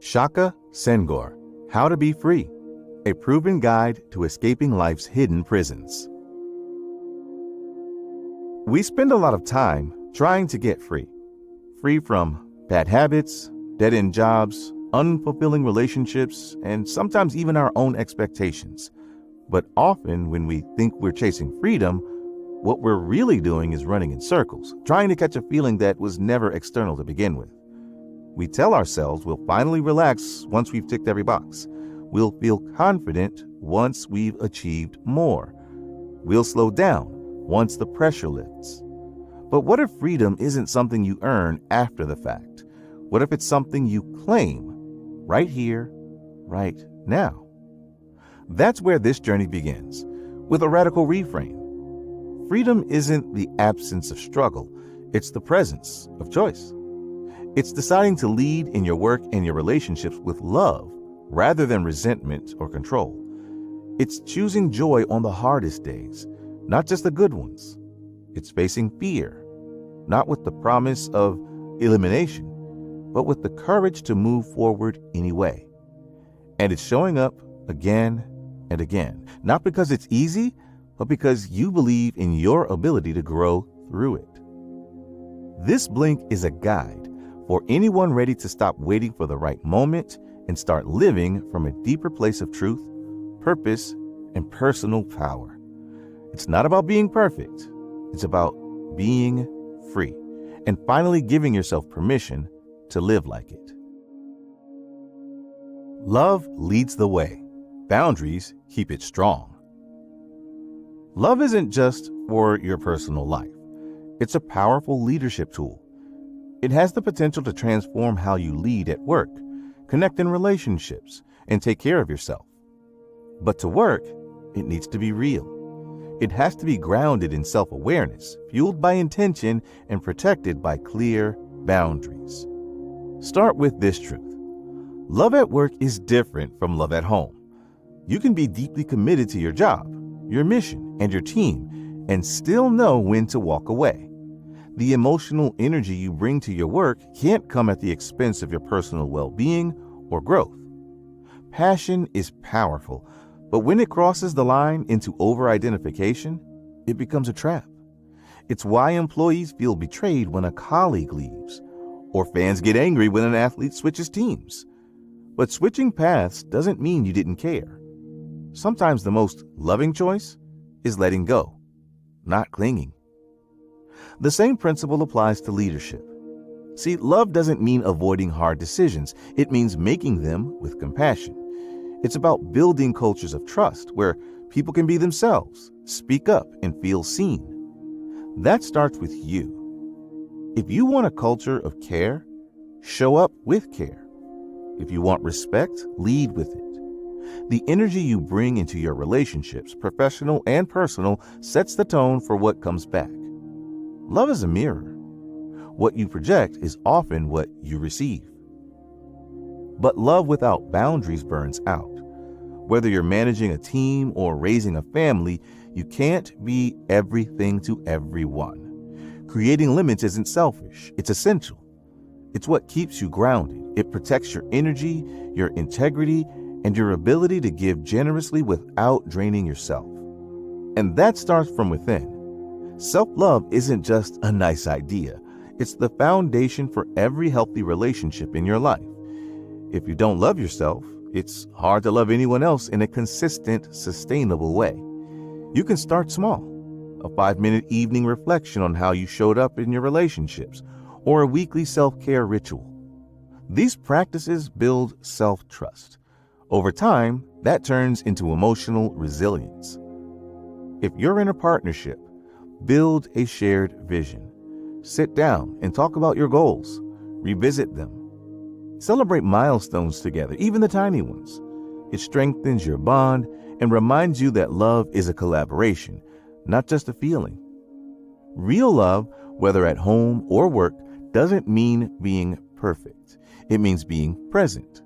Shaka Senghor, How to Be Free, a proven guide to escaping life's hidden prisons. We spend a lot of time trying to get free. Free from bad habits, dead-end jobs, unfulfilling relationships, and sometimes even our own expectations. But often when we think we're chasing freedom, what we're really doing is running in circles, trying to catch a feeling that was never external to begin with. We tell ourselves we'll finally relax once we've ticked every box. We'll feel confident once we've achieved more. We'll slow down once the pressure lifts. But what if freedom isn't something you earn after the fact? What if it's something you claim right here, right now? That's where this journey begins, with a radical reframe. Freedom isn't the absence of struggle, it's the presence of choice. It's deciding to lead in your work and your relationships with love rather than resentment or control. It's choosing joy on the hardest days, not just the good ones. It's facing fear, not with the promise of elimination, but with the courage to move forward anyway. And it's showing up again and again, not because it's easy, but because you believe in your ability to grow through it. This blink is a guide for anyone ready to stop waiting for the right moment and start living from a deeper place of truth, purpose, and personal power. It's not about being perfect. It's about being free and finally giving yourself permission to live like it. Love leads the way. Boundaries keep it strong. Love isn't just for your personal life. It's a powerful leadership tool. It has the potential to transform how you lead at work, connect in relationships, and take care of yourself. But to work, it needs to be real. It has to be grounded in self-awareness, fueled by intention, and protected by clear boundaries. Start with this truth. Love at work is different from love at home. You can be deeply committed to your job, your mission, and your team, and still know when to walk away. The emotional energy you bring to your work can't come at the expense of your personal well-being or growth. Passion is powerful, but when it crosses the line into over-identification, it becomes a trap. It's why employees feel betrayed when a colleague leaves, or fans get angry when an athlete switches teams. But switching paths doesn't mean you didn't care. Sometimes the most loving choice is letting go, not clinging. The same principle applies to leadership. See, love doesn't mean avoiding hard decisions. It means making them with compassion. It's about building cultures of trust where people can be themselves, speak up, and feel seen. That starts with you. If you want a culture of care, show up with care. If you want respect, lead with it. The energy you bring into your relationships, professional and personal, sets the tone for what comes back. Love is a mirror. What you project is often what you receive. But love without boundaries burns out. Whether you're managing a team or raising a family, you can't be everything to everyone. Creating limits isn't selfish, it's essential. It's what keeps you grounded. It protects your energy, your integrity, and your ability to give generously without draining yourself. And that starts from within. Self-love isn't just a nice idea. It's the foundation for every healthy relationship in your life. If you don't love yourself, it's hard to love anyone else in a consistent, sustainable way. You can start small. A 5-minute evening reflection on how you showed up in your relationships, or a weekly self-care ritual. These practices build self-trust. Over time, that turns into emotional resilience. If you're in a partnership, build a shared vision. Sit down and talk about your goals. Revisit them. Celebrate milestones together, even the tiny ones. It strengthens your bond and reminds you that love is a collaboration, not just a feeling. Real love, whether at home or work, doesn't mean being perfect. It means being present.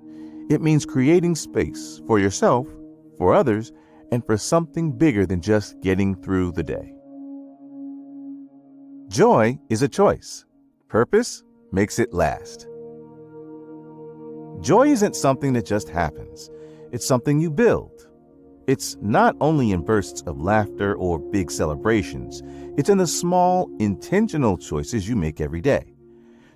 It means creating space for yourself, for others, and for something bigger than just getting through the day. Joy is a choice. Purpose makes it last. Joy isn't something that just happens. It's something you build. It's not only in bursts of laughter or big celebrations. It's in the small, intentional choices you make every day.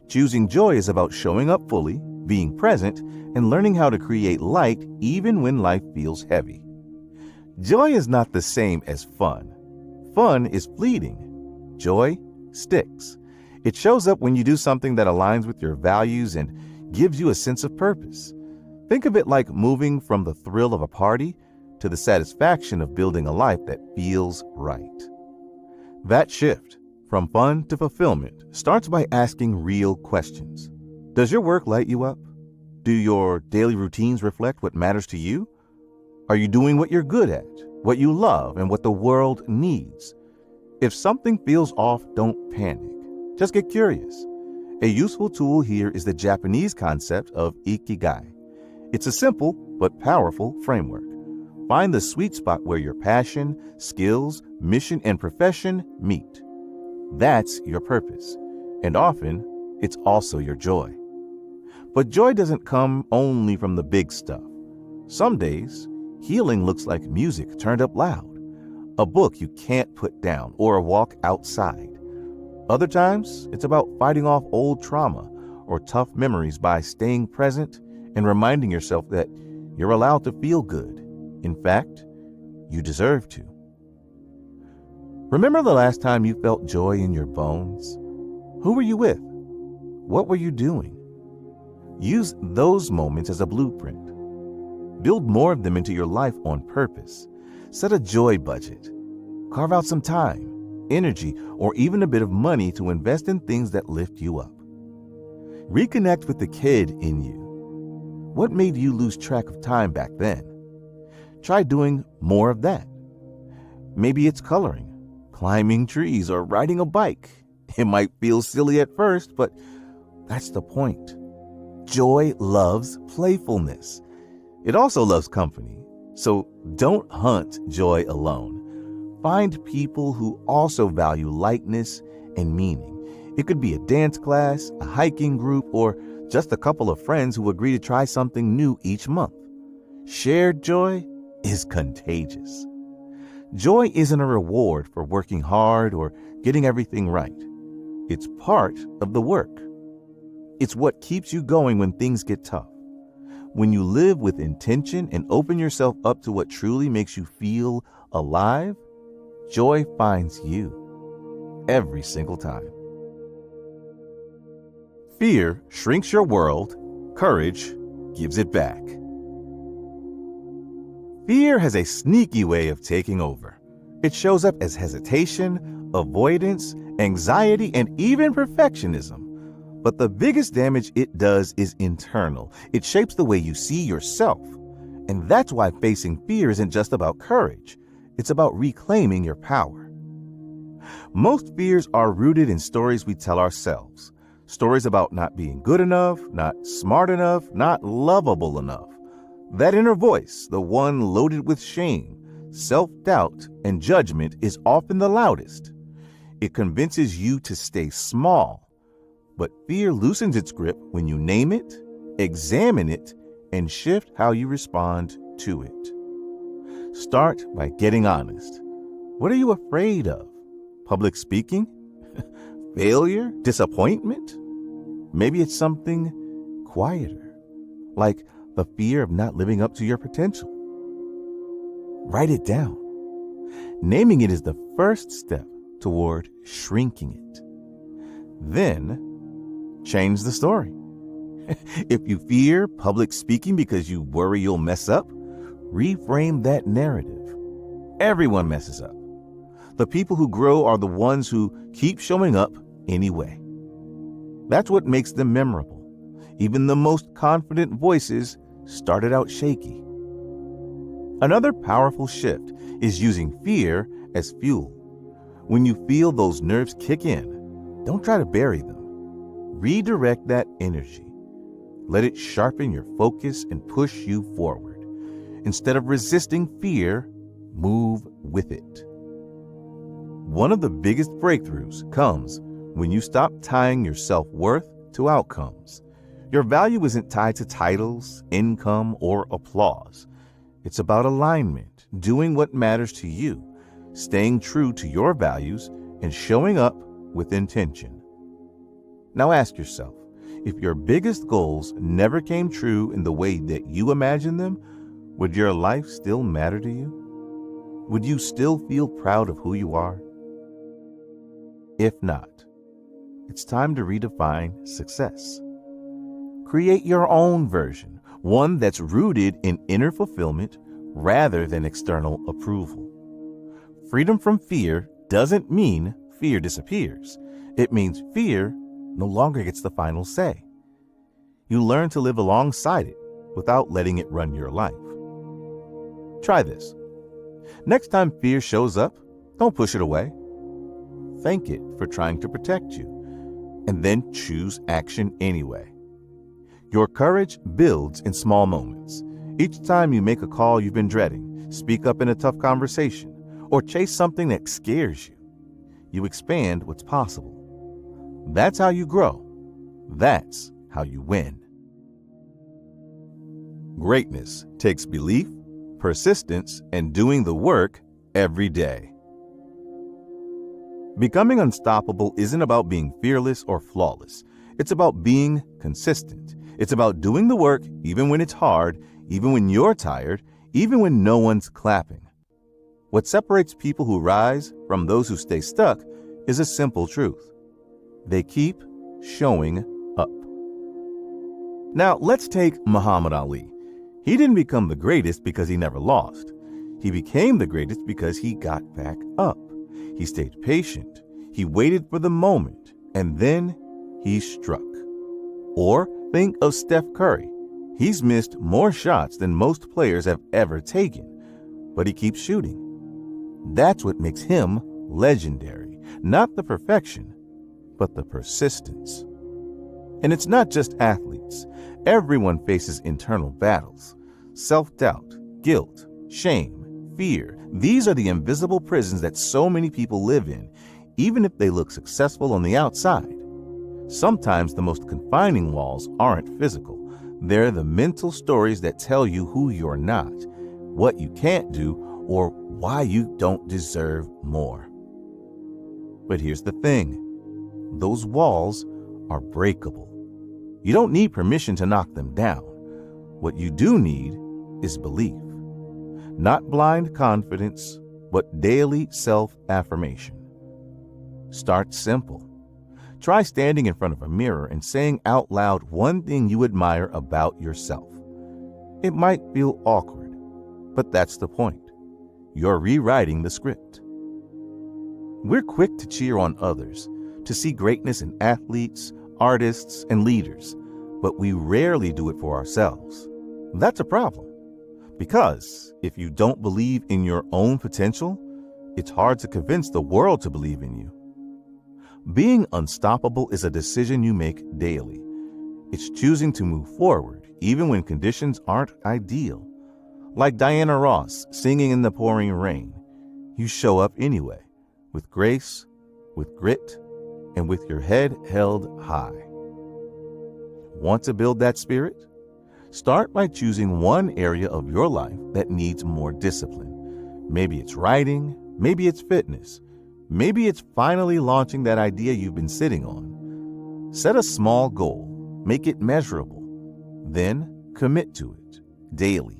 Choosing joy is about showing up fully, being present, and learning how to create light even when life feels heavy. Joy is not the same as fun. Fun is fleeting. Joy sticks. It shows up when you do something that aligns with your values and gives you a sense of purpose. Think of it like moving from the thrill of a party to the satisfaction of building a life that feels right. That shift from fun to fulfillment starts by asking real questions. Does your work light you up? Do your daily routines reflect what matters to you? Are you doing what you're good at, what you love, and what the world needs? If something feels off, don't panic. Just get curious. A useful tool here is the Japanese concept of ikigai. It's a simple but powerful framework. Find the sweet spot where your passion, skills, mission, and profession meet. That's your purpose, and often it's also your joy. But joy doesn't come only from the big stuff. Some days, healing looks like music turned up loud, a book you can't put down, or a walk outside. Other times, it's about fighting off old trauma or tough memories by staying present and reminding yourself that you're allowed to feel good. In fact, you deserve to. Remember the last time you felt joy in your bones? Who were you with? What were you doing? Use those moments as a blueprint. Build more of them into your life on purpose. Set a joy budget. Carve out some time, energy, or even a bit of money to invest in things that lift you up. Reconnect with the kid in you. What made you lose track of time back then? Try doing more of that. Maybe it's coloring, climbing trees, or riding a bike. It might feel silly at first, but that's the point. Joy loves playfulness. It also loves company. So don't hunt joy alone. Find people who also value lightness and meaning. It could be a dance class, a hiking group, or just a couple of friends who agree to try something new each month. Shared joy is contagious. Joy isn't a reward for working hard or getting everything right. It's part of the work. It's what keeps you going when things get tough. When you live with intention and open yourself up to what truly makes you feel alive, joy finds you every single time. Fear shrinks your world. Courage gives it back. Fear has a sneaky way of taking over. It shows up as hesitation, avoidance, anxiety, and even perfectionism. But the biggest damage it does is internal. It shapes the way you see yourself. And that's why facing fear isn't just about courage. It's about reclaiming your power. Most fears are rooted in stories we tell ourselves. Stories about not being good enough, not smart enough, not lovable enough. That inner voice, the one loaded with shame, self-doubt, and judgment, is often the loudest. It convinces you to stay small. But fear loosens its grip when you name it, examine it, and shift how you respond to it. Start by getting honest. What are you afraid of? Public speaking? Failure? Disappointment? Maybe it's something quieter, like the fear of not living up to your potential. Write it down. Naming it is the first step toward shrinking it. Then, change the story. If you fear public speaking because you worry you'll mess up, reframe that narrative. Everyone messes up. The people who grow are the ones who keep showing up anyway. That's what makes them memorable. Even the most confident voices started out shaky. Another powerful shift is using fear as fuel. When you feel those nerves kick in, don't try to bury them. Redirect that energy. Let it sharpen your focus and push you forward. Instead of resisting fear, move with it. One of the biggest breakthroughs comes when you stop tying your self-worth to outcomes. Your value isn't tied to titles, income, or applause. It's about alignment, doing what matters to you, staying true to your values, and showing up with intention. Now ask yourself, if your biggest goals never came true in the way that you imagined them, would your life still matter to you? Would you still feel proud of who you are? If not, it's time to redefine success. Create your own version, one that's rooted in inner fulfillment rather than external approval. Freedom from fear doesn't mean fear disappears. It means fear no longer gets the final say. You learn to live alongside it without letting it run your life. Try this. Next time fear shows up, don't push it away. Thank it for trying to protect you, and then choose action anyway. Your courage builds in small moments. Each time you make a call you've been dreading, speak up in a tough conversation, or chase something that scares you, you expand what's possible. That's how you grow. That's how you win. Greatness takes belief, persistence, and doing the work every day. Becoming unstoppable isn't about being fearless or flawless. It's about being consistent. It's about doing the work even when it's hard, even when you're tired, even when no one's clapping. What separates people who rise from those who stay stuck is a simple truth. They keep showing up. Now, let's take Muhammad Ali. He didn't become the greatest because he never lost. He became the greatest because he got back up. He stayed patient. He waited for the moment, and then he struck. Or think of Steph Curry. He's missed more shots than most players have ever taken, but he keeps shooting. That's what makes him legendary. Not the perfection, but the persistence. And it's not just athletes. Everyone faces internal battles. Self-doubt, guilt, shame, fear. These are the invisible prisons that so many people live in, even if they look successful on the outside. Sometimes the most confining walls aren't physical. They're the mental stories that tell you who you're not, what you can't do, or why you don't deserve more. But here's the thing. Those walls are breakable. You don't need permission to knock them down. What you do need is belief. Not blind confidence, but daily self-affirmation. Start simple. Try standing in front of a mirror and saying out loud one thing you admire about yourself. It might feel awkward, but that's the point. You're rewriting the script. We're quick to cheer on others, to see greatness in athletes, artists, and leaders, but we rarely do it for ourselves. That's a problem, because if you don't believe in your own potential, it's hard to convince the world to believe in you. Being unstoppable is a decision you make daily. It's choosing to move forward, even when conditions aren't ideal. Like Diana Ross singing in the pouring rain, you show up anyway, with grace, with grit, and with your head held high. Want to build that spirit? Start by choosing one area of your life that needs more discipline. Maybe it's writing, maybe it's fitness, maybe it's finally launching that idea you've been sitting on. Set a small goal, make it measurable, then commit to it daily.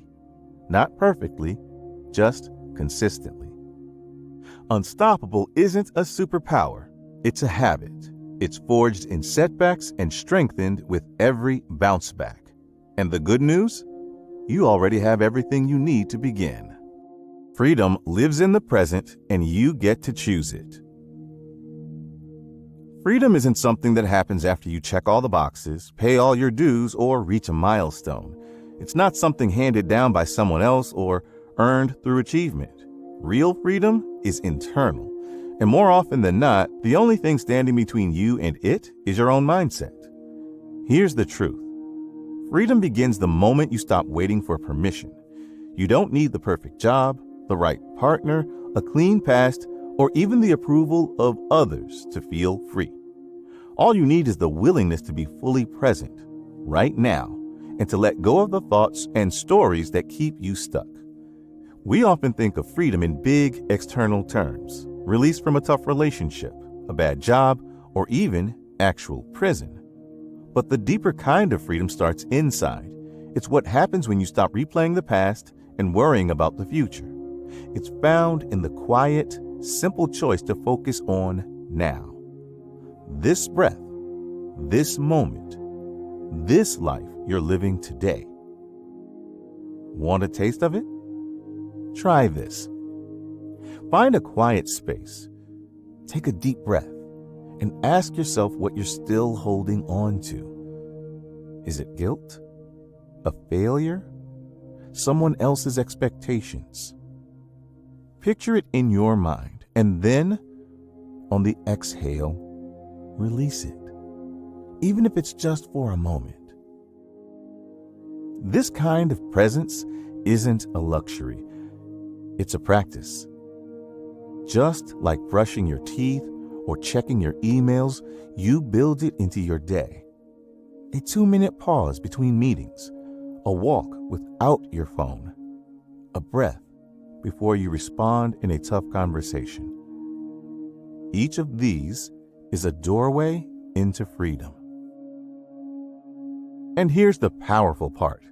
Not perfectly, just consistently. Unstoppable isn't a superpower, it's a habit. It's forged in setbacks and strengthened with every bounce back. And the good news? You already have everything you need to begin. Freedom lives in the present, and you get to choose it. Freedom isn't something that happens after you check all the boxes, pay all your dues, or reach a milestone. It's not something handed down by someone else or earned through achievement. Real freedom is internal. And more often than not, the only thing standing between you and it is your own mindset. Here's the truth. Freedom begins the moment you stop waiting for permission. You don't need the perfect job, the right partner, a clean past, or even the approval of others to feel free. All you need is the willingness to be fully present, right now, and to let go of the thoughts and stories that keep you stuck. We often think of freedom in big external terms: release from a tough relationship, a bad job, or even actual prison. But the deeper kind of freedom starts inside. It's what happens when you stop replaying the past and worrying about the future. It's found in the quiet, simple choice to focus on now. This breath, this moment, this life you're living today. Want a taste of it? Try this. Find a quiet space. Take a deep breath and ask yourself what you're still holding on to. Is it guilt? A failure? Someone else's expectations? Picture it in your mind, and then, on the exhale, release it, even if it's just for a moment. This kind of presence isn't a luxury. It's a practice. Just like brushing your teeth or checking your emails, you build it into your day. A 2-minute pause between meetings, a walk without your phone, a breath before you respond in a tough conversation. Each of these is a doorway into freedom. And here's the powerful part.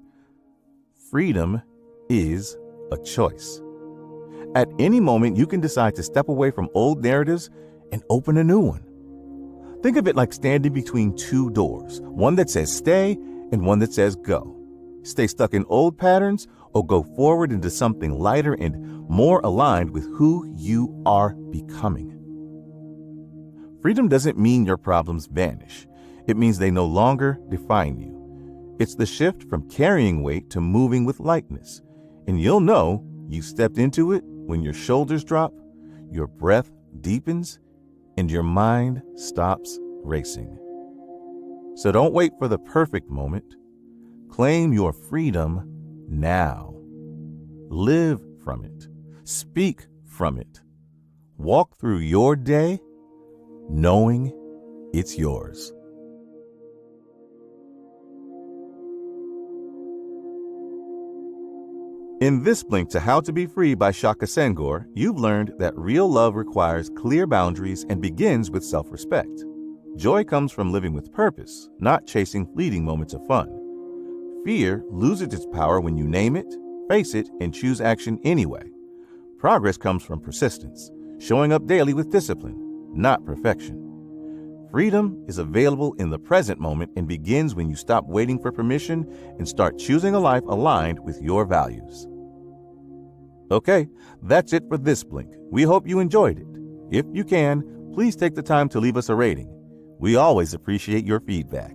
Freedom is a choice. At any moment, you can decide to step away from old narratives and open a new one. Think of it like standing between two doors, one that says stay and one that says go. Stay stuck in old patterns or go forward into something lighter and more aligned with who you are becoming. Freedom doesn't mean your problems vanish. It means they no longer define you. It's the shift from carrying weight to moving with lightness. And you'll know you stepped into it when your shoulders drop, your breath deepens, and your mind stops racing. So don't wait for the perfect moment. Claim your freedom now. Live from it. Speak from it. Walk through your day knowing it's yours. In this blink to How to Be Free by Shaka Senghor, you've learned that real love requires clear boundaries and begins with self-respect. Joy comes from living with purpose, not chasing fleeting moments of fun. Fear loses its power when you name it, face it, and choose action anyway. Progress comes from persistence, showing up daily with discipline, not perfection. Freedom is available in the present moment and begins when you stop waiting for permission and start choosing a life aligned with your values. Okay, that's it for this blink. We hope you enjoyed it. If you can, please take the time to leave us a rating. We always appreciate your feedback.